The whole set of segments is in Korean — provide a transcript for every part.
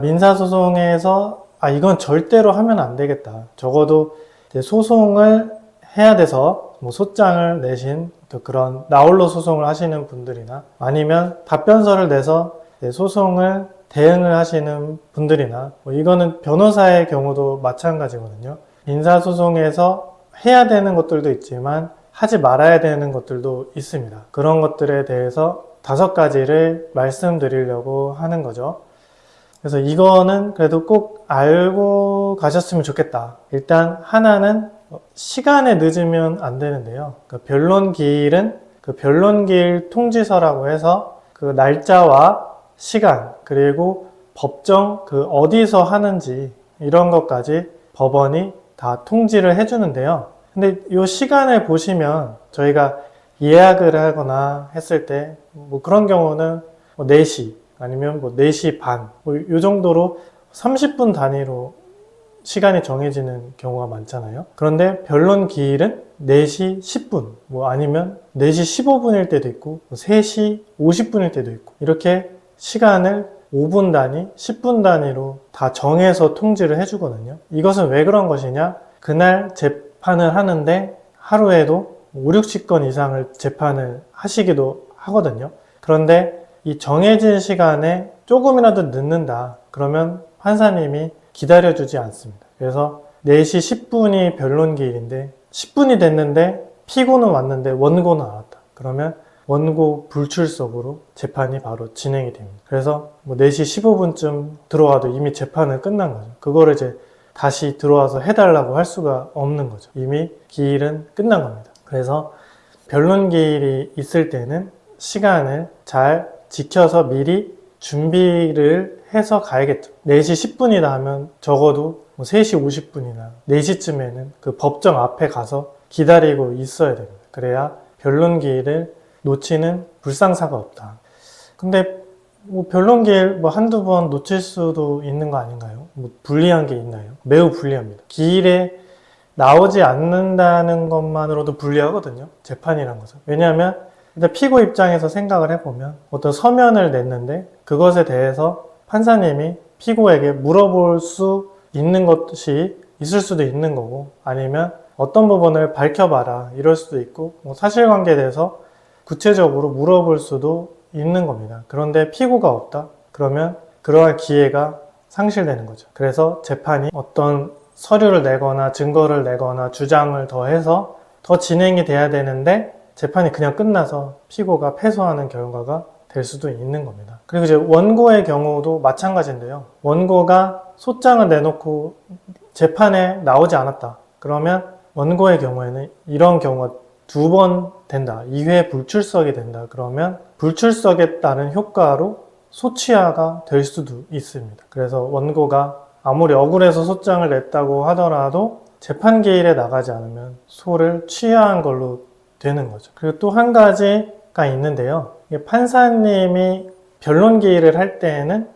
민사소송에서 이건 절대로 하면 안 되겠다. 적어도 이제 소송을 해야 돼서 뭐 소장을 내신 또 그런 나홀로 소송을 하시는 분들이나 아니면 답변서를 내서 소송을 대응을 하시는 분들이나 뭐 이거는 변호사의 경우도 마찬가지거든요. 민사소송에서 해야 되는 것들도 있지만 하지 말아야 되는 것들도 있습니다. 그런 것들에 대해서 5가지를 말씀드리려고 하는 거죠. 그래서 이거는 그래도 꼭 알고 가셨으면 좋겠다. 일단 하나는 시간에 늦으면 안 되는데요. 그 변론기일은 그 변론기일 통지서라고 해서 그 날짜와 시간 그리고 법정 그 어디서 하는지 이런 것까지 법원이 다 통지를 해주는데요. 근데 이 시간을 보시면 저희가 예약을 하거나 했을 때 뭐 그런 경우는 뭐 4시 아니면 뭐 4시 반 뭐 이 정도로 30분 단위로 시간이 정해지는 경우가 많잖아요. 그런데 변론 기일은 4시 10분 뭐 아니면 4시 15분일 때도 있고 3시 50분일 때도 있고 이렇게 시간을 5분 단위, 10분 단위로 다 정해서 통지를 해주거든요. 이것은 왜 그런 것이냐? 그날 재판을 하는데 하루에도 5, 60건 이상을 재판을 하시기도 하거든요. 그런데 이 정해진 시간에 조금이라도 늦는다. 그러면 판사님이 기다려주지 않습니다. 그래서 4시 10분이 변론기일인데 10분이 됐는데 피고는 왔는데 원고는 안 왔다. 그러면 원고 불출석으로 재판이 바로 진행이 됩니다. 그래서 뭐 4시 15분쯤 들어와도 이미 재판은 끝난 거죠. 그거를 이제 다시 들어와서 해달라고 할 수가 없는 거죠. 이미 기일은 끝난 겁니다. 그래서 변론기일이 있을 때는 시간을 잘 지켜서 미리 준비를 해서 가야겠죠. 4시 10분이다 하면 적어도 뭐 3시 50분이나 4시쯤에는 그 법정 앞에 가서 기다리고 있어야 됩니다. 그래야 변론기일을 놓치는 불상사가 없다. 근데 뭐 변론기일 뭐 한두 번 놓칠 수도 있는 거 아닌가요? 뭐 불리한 게 있나요? 매우 불리합니다. 기일에 나오지 않는다는 것만으로도 불리하거든요. 재판이란 것은. 왜냐하면 일단 피고 입장에서 생각을 해보면 어떤 서면을 냈는데 그것에 대해서 판사님이 피고에게 물어볼 수 있는 것이 있을 수도 있는 거고 아니면 어떤 부분을 밝혀봐라 이럴 수도 있고 뭐 사실관계에 대해서 구체적으로 물어볼 수도 있는 겁니다. 그런데 피고가 없다? 그러면 그러한 기회가 상실되는 거죠. 그래서 재판이 어떤 서류를 내거나 증거를 내거나 주장을 더해서 더 진행이 돼야 되는데 재판이 그냥 끝나서 피고가 패소하는 결과가 될 수도 있는 겁니다. 그리고 이제 원고의 경우도 마찬가지인데요. 원고가 소장을 내놓고 재판에 나오지 않았다. 그러면 원고의 경우에는 이런 경우가 2번 된다. 2회 불출석이 된다. 그러면 불출석에 따른 효과로 소취하가 될 수도 있습니다. 그래서 원고가 아무리 억울해서 소장을 냈다고 하더라도 재판기일에 나가지 않으면 소를 취하한 걸로 되는 거죠. 그리고 또 한 가지가 있는데요. 판사님이 변론기일을 할 때에는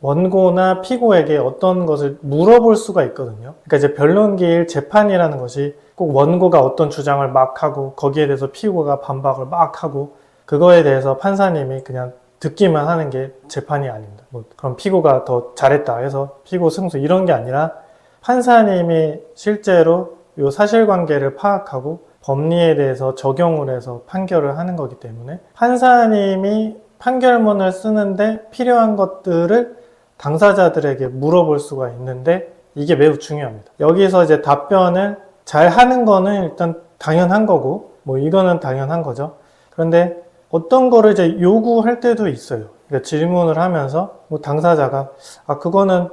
원고나 피고에게 어떤 것을 물어볼 수가 있거든요. 그러니까 이제 변론기일 재판이라는 것이 꼭 원고가 어떤 주장을 막 하고 거기에 대해서 피고가 반박을 막 하고 그거에 대해서 판사님이 그냥 듣기만 하는 게 재판이 아닙니다. 뭐 그럼 피고가 더 잘했다 해서 피고 승소 이런 게 아니라 판사님이 실제로 이 사실관계를 파악하고 법리에 대해서 적용을 해서 판결을 하는 거기 때문에 판사님이 판결문을 쓰는데 필요한 것들을 당사자들에게 물어볼 수가 있는데 이게 매우 중요합니다. 여기서 이제 답변을 잘 하는 거는 일단 당연한 거고 뭐 이거는 당연한 거죠. 그런데 어떤 거를 이제 요구할 때도 있어요. 그러니까 질문을 하면서 뭐 당사자가 그거는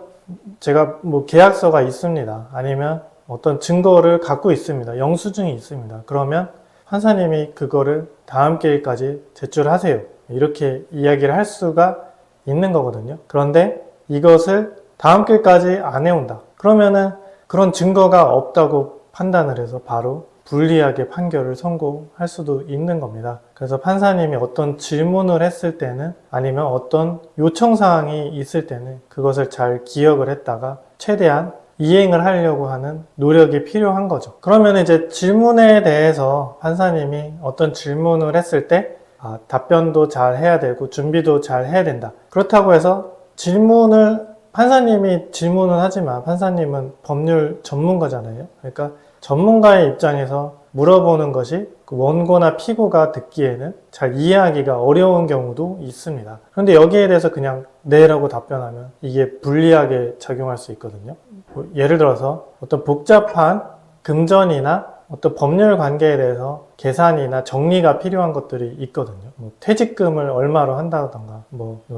제가 뭐 계약서가 있습니다. 아니면 어떤 증거를 갖고 있습니다. 영수증이 있습니다. 그러면 판사님이 그거를 다음 기일까지 제출하세요. 이렇게 이야기를 할 수가 있는 거거든요. 그런데 이것을 다음 기일까지 안 해온다. 그러면은 그런 증거가 없다고 판단을 해서 바로 불리하게 판결을 선고할 수도 있는 겁니다. 그래서 판사님이 어떤 질문을 했을 때는 아니면 어떤 요청사항이 있을 때는 그것을 잘 기억을 했다가 최대한 이행을 하려고 하는 노력이 필요한 거죠. 그러면 이제 질문에 대해서 판사님이 어떤 질문을 했을 때 답변도 잘 해야 되고 준비도 잘 해야 된다. 그렇다고 해서 질문을 판사님이 질문은 하지만 판사님은 법률 전문가잖아요. 그러니까 전문가의 입장에서 물어보는 것이 그 원고나 피고가 듣기에는 잘 이해하기가 어려운 경우도 있습니다. 그런데 여기에 대해서 그냥 네라고 답변하면 이게 불리하게 작용할 수 있거든요. 예를 들어서 어떤 복잡한 금전이나 어떤 법률 관계에 대해서 계산이나 정리가 필요한 것들이 있거든요. 퇴직금을 얼마로 한다던가,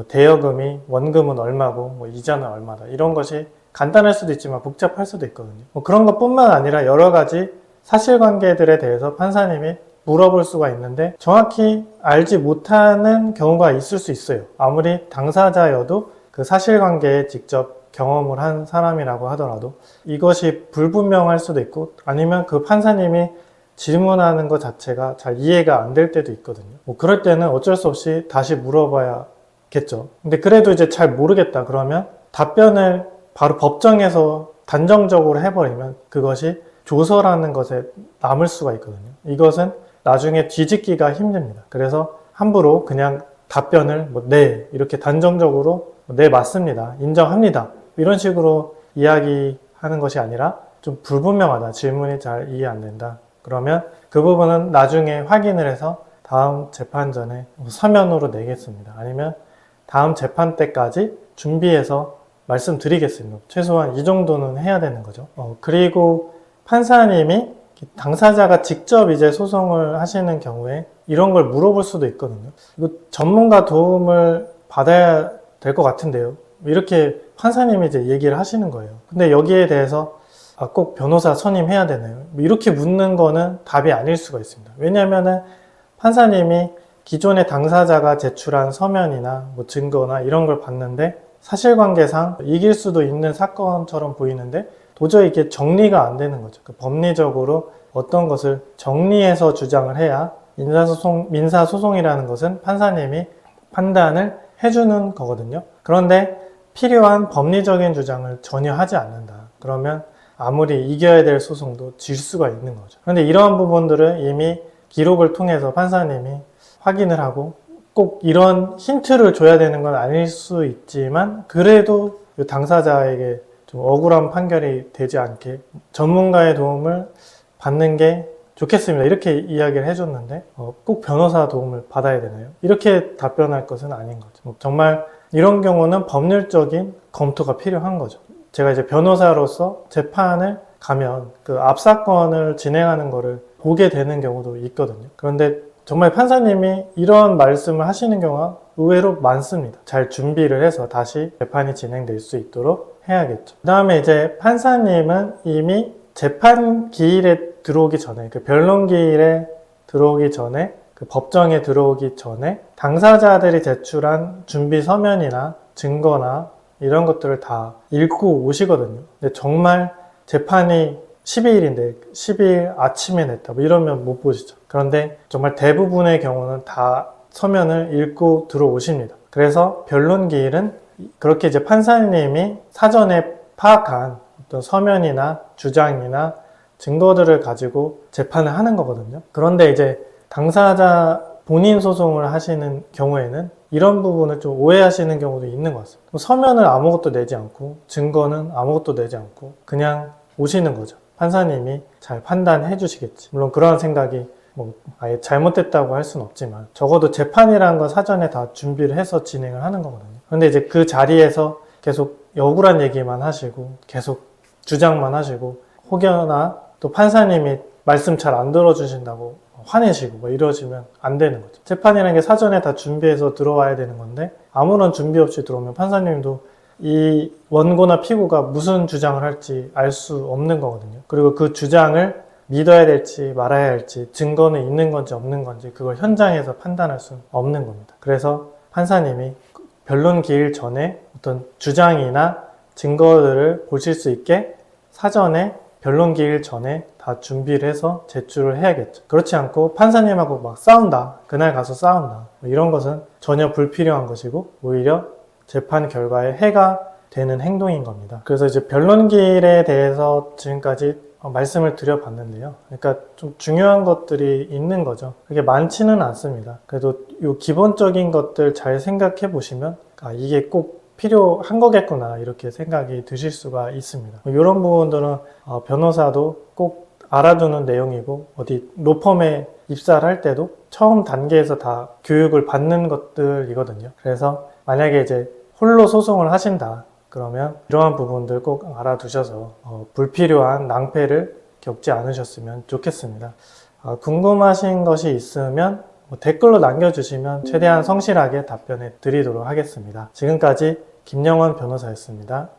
대여금이 원금은 얼마고, 이자는 얼마다. 이런 것이 간단할 수도 있지만 복잡할 수도 있거든요. 그런 것뿐만 아니라 여러 가지 사실관계들에 대해서 판사님이 물어볼 수가 있는데 정확히 알지 못하는 경우가 있을 수 있어요. 아무리 당사자여도 그 사실관계에 직접 경험을 한 사람이라고 하더라도 이것이 불분명할 수도 있고 아니면 그 판사님이 질문하는 것 자체가 잘 이해가 안 될 때도 있거든요. 그럴 때는 어쩔 수 없이 다시 물어봐야겠죠. 근데 그래도 이제 잘 모르겠다 그러면 답변을 바로 법정에서 단정적으로 해버리면 그것이 조서라는 것에 남을 수가 있거든요. 이것은 나중에 뒤집기가 힘듭니다. 그래서 함부로 그냥 답변을 네 이렇게 단정적으로 네 맞습니다. 인정합니다. 이런 식으로 이야기하는 것이 아니라 좀 불분명하다. 질문이 잘 이해 안 된다. 그러면 그 부분은 나중에 확인을 해서 다음 재판 전에 서면으로 내겠습니다. 아니면 다음 재판 때까지 준비해서 말씀드리겠습니다. 최소한 이 정도는 해야 되는 거죠. 그리고 판사님이 당사자가 직접 이제 소송을 하시는 경우에 이런 걸 물어볼 수도 있거든요. 이거 전문가 도움을 받아야 될 것 같은데요. 이렇게 판사님이 이제 얘기를 하시는 거예요. 근데 여기에 대해서 꼭 변호사 선임해야 되나요? 이렇게 묻는 거는 답이 아닐 수가 있습니다. 왜냐하면은 판사님이 기존의 당사자가 제출한 서면이나 증거나 이런 걸 봤는데 사실관계상 이길 수도 있는 사건처럼 보이는데 도저히 이게 정리가 안 되는 거죠. 법리적으로 어떤 것을 정리해서 주장을 해야 민사소송이라는 것은 판사님이 판단을 해주는 거거든요. 그런데 필요한 법리적인 주장을 전혀 하지 않는다. 그러면 아무리 이겨야 될 소송도 질 수가 있는 거죠. 그런데 이러한 부분들은 이미 기록을 통해서 판사님이 확인을 하고 꼭 이런 힌트를 줘야 되는 건 아닐 수 있지만 그래도 당사자에게 좀 억울한 판결이 되지 않게 전문가의 도움을 받는 게 좋겠습니다. 이렇게 이야기를 해줬는데 꼭 변호사 도움을 받아야 되나요? 이렇게 답변할 것은 아닌 거죠. 정말 이런 경우는 법률적인 검토가 필요한 거죠. 제가 이제 변호사로서 재판을 가면 그 앞사건을 진행하는 거를 보게 되는 경우도 있거든요. 그런데 정말 판사님이 이런 말씀을 하시는 경우가 의외로 많습니다. 잘 준비를 해서 다시 재판이 진행될 수 있도록 해야겠죠. 그 다음에 이제 판사님은 이미 재판 기일에 들어오기 전에, 그 변론 기일에 들어오기 전에, 그 법정에 들어오기 전에 당사자들이 제출한 준비 서면이나 증거나 이런 것들을 다 읽고 오시거든요. 근데 정말 재판이 12일인데 12일 아침에 냈다 이러면 못 보시죠. 그런데 정말 대부분의 경우는 다 서면을 읽고 들어오십니다. 그래서 변론 기일은 그렇게 이제 판사님이 사전에 파악한 어떤 서면이나 주장이나 증거들을 가지고 재판을 하는 거거든요. 그런데 이제 당사자 본인 소송을 하시는 경우에는 이런 부분을 좀 오해하시는 경우도 있는 것 같습니다. 서면을 아무것도 내지 않고 증거는 아무것도 내지 않고 그냥 오시는 거죠. 판사님이 잘 판단해 주시겠지. 물론 그런 생각이 아예 잘못됐다고 할 수는 없지만 적어도 재판이라는 건 사전에 다 준비를 해서 진행을 하는 거거든요. 그런데 이제 그 자리에서 계속 억울한 얘기만 하시고 계속 주장만 하시고 혹여나 또 판사님이 말씀 잘 안 들어주신다고 화내시고 이러시면 안 되는 거죠. 재판이라는 게 사전에 다 준비해서 들어와야 되는 건데 아무런 준비 없이 들어오면 판사님도 이 원고나 피고가 무슨 주장을 할지 알 수 없는 거거든요. 그리고 그 주장을 믿어야 될지 말아야 할지 증거는 있는 건지 없는 건지 그걸 현장에서 판단할 수는 없는 겁니다. 그래서 판사님이 변론 기일 전에 어떤 주장이나 증거들을 보실 수 있게 사전에 변론 기일 전에 다 준비를 해서 제출을 해야겠죠. 그렇지 않고 판사님하고 막 싸운다, 그날 가서 싸운다 이런 것은 전혀 불필요한 것이고 오히려 재판 결과에 해가 되는 행동인 겁니다. 그래서 이제 변론 기일에 대해서 지금까지 말씀을 드려봤는데요. 그러니까 좀 중요한 것들이 있는 거죠. 그게 많지는 않습니다. 그래도 이 기본적인 것들 잘 생각해 보시면 이게 꼭 필요한 거겠구나 이렇게 생각이 드실 수가 있습니다. 이런 부분들은 변호사도 꼭 알아두는 내용이고 어디 로펌에 입사를 할 때도 처음 단계에서 다 교육을 받는 것들이거든요. 그래서 만약에 이제 홀로 소송을 하신다 그러면 이러한 부분들 꼭 알아두셔서 불필요한 낭패를 겪지 않으셨으면 좋겠습니다. 궁금하신 것이 있으면 댓글로 남겨주시면 최대한 성실하게 답변해 드리도록 하겠습니다. 지금까지 김영원 변호사였습니다.